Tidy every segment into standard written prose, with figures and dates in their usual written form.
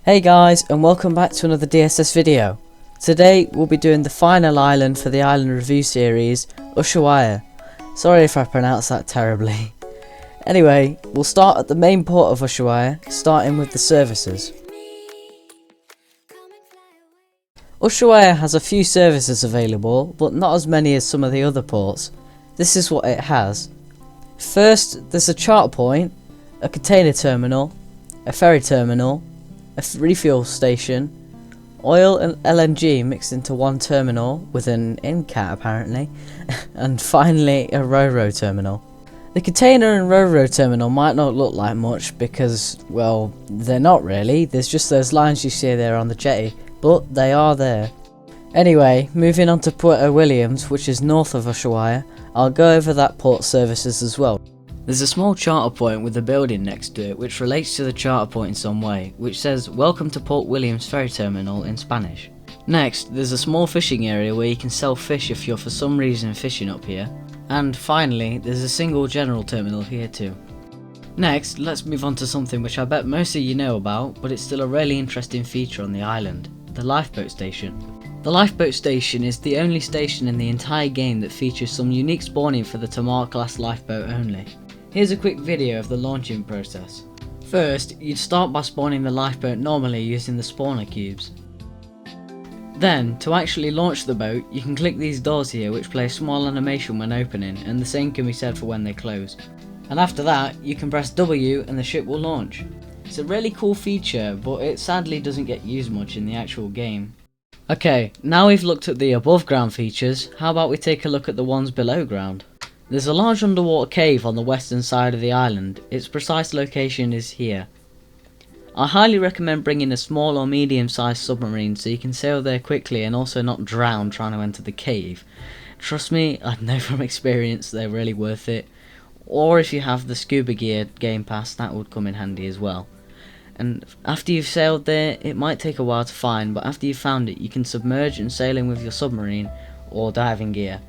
Hey guys, and welcome back to another DSS video. Today we'll be doing the final island for the island review series, Ushuaia. Sorry if I pronounced that terribly. Anyway, we'll start at the main port of Ushuaia, starting with the services. Ushuaia has a few services available, but not as many as some of the other ports. This is what it has. First, there's a charter point, a container terminal, a ferry terminal, a refuel station, oil and LNG mixed into one terminal with an in-cat apparently, and finally a ro-ro terminal. The container and ro-ro terminal might not look like much because, well, they're not really. There's just those lines you see there on the jetty, but they are there. Anyway, moving on to Puerto Williams, which is north of Ushuaia. I'll go over that port services as well. There's a small charter point with a building next to it which relates to the charter point in some way, which says "Welcome to Port Williams Ferry Terminal" in Spanish. Next, there's a small fishing area where you can sell fish if you're for some reason fishing up here. And finally, there's a single general terminal here too. Next, let's move on to something which I bet most of you know about, but it's still a really interesting feature on the island: the lifeboat station. The lifeboat station is the only station in the entire game that features some unique spawning for the Tamar class lifeboat only. Here's a quick video of the launching process. First, you'd start by spawning the lifeboat normally using the spawner cubes. Then, to actually launch the boat, you can click these doors here which play a small animation when opening, and the same can be said for when they close. And after that, you can press W and the ship will launch. It's a really cool feature, but it sadly doesn't get used much in the actual game. Okay, now we've looked at the above ground features, how about we take a look at the ones below ground? There's a large underwater cave on the western side of the island. Its precise location is here. I highly recommend bringing a small or medium sized submarine so you can sail there quickly and also not drown trying to enter the cave. Trust me, I know from experience they're really worth it. Or if you have the scuba gear game pass, that would come in handy as well. And after you've sailed there, it might take a while to find, but after you've found it you can submerge and sail in with your submarine or diving gear.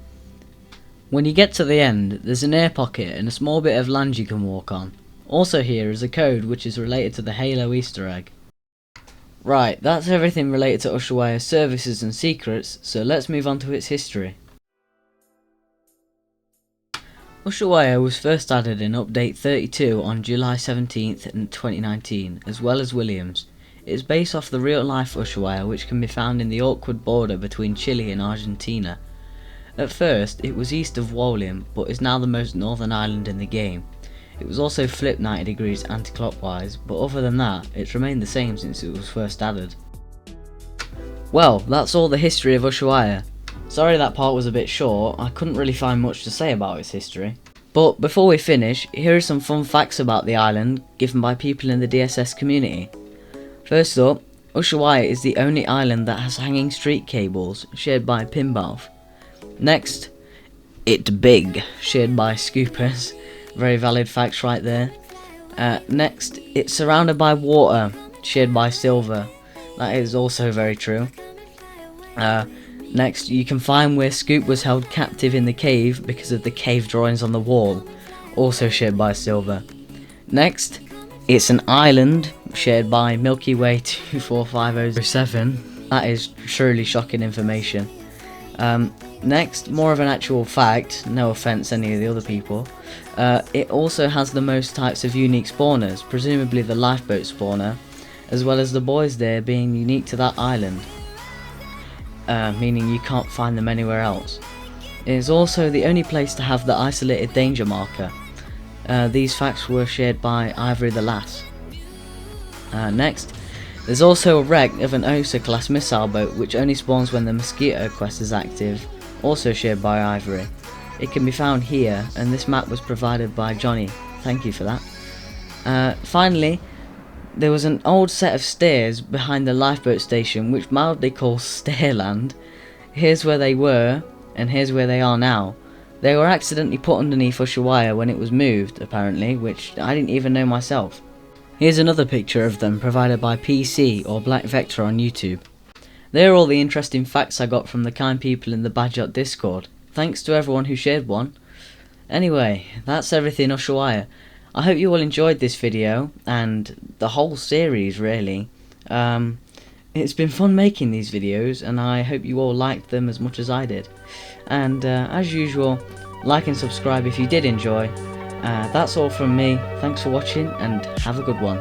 When you get to the end, there's an air pocket and a small bit of land you can walk on. Also here is a code which is related to the Halo Easter egg. Right, that's everything related to Ushuaia's services and secrets, so let's move on to its history. Ushuaia was first added in update 32 on July 17th, 2019, as well as Williams. It is based off the real life Ushuaia, which can be found in the awkward border between Chile and Argentina. At first, it was east of William, but is now the most northern island in the game. It was also flipped 90 degrees anti-clockwise, but other than that, it's remained the same since it was first added. Well, that's all the history of Ushuaia. Sorry that part was a bit short, I couldn't really find much to say about its history. But before we finish, here are some fun facts about the island, given by people in the DSS community. First up, Ushuaia is the only island that has hanging street cables, shared by Pinbalf. Next, it's big, shared by Scoopers. Very valid facts right there. Next, it's surrounded by water, shared by Silver. That is also very true. Next, you can find where Scoop was held captive in the cave because of the cave drawings on the wall, also shared by Silver. Next, it's an island, shared by Milky Way 245007. That is truly shocking information. Next, more of an actual fact, no offence any of the other people, it also has the most types of unique spawners, presumably the lifeboat spawner, as well as the boys there being unique to that island, meaning you can't find them anywhere else. It is also the only place to have the isolated danger marker. These facts were shared by Ivory the Lass. Next, there's also a wreck of an Usha class missile boat which only spawns when the Mosquito quest is active, also shared by Ivory. It can be found here, and this map was provided by Johnny, thank you for that. Finally, there was an old set of stairs behind the lifeboat station which mildly calls Stairland. Here's where they were, and here's where they are now. They were accidentally put underneath Ushuaia when it was moved, apparently, which I didn't even know myself. Here's another picture of them provided by PC or Black Vector on YouTube. There are all the interesting facts I got from the kind people in the Badjot Discord. Thanks to everyone who shared one. Anyway, that's everything Ushuaia. I hope you all enjoyed this video, and the whole series really. It's been fun making these videos, and I hope you all liked them as much as I did. And as usual, like and subscribe if you did enjoy. That's all from me. Thanks for watching, and have a good one.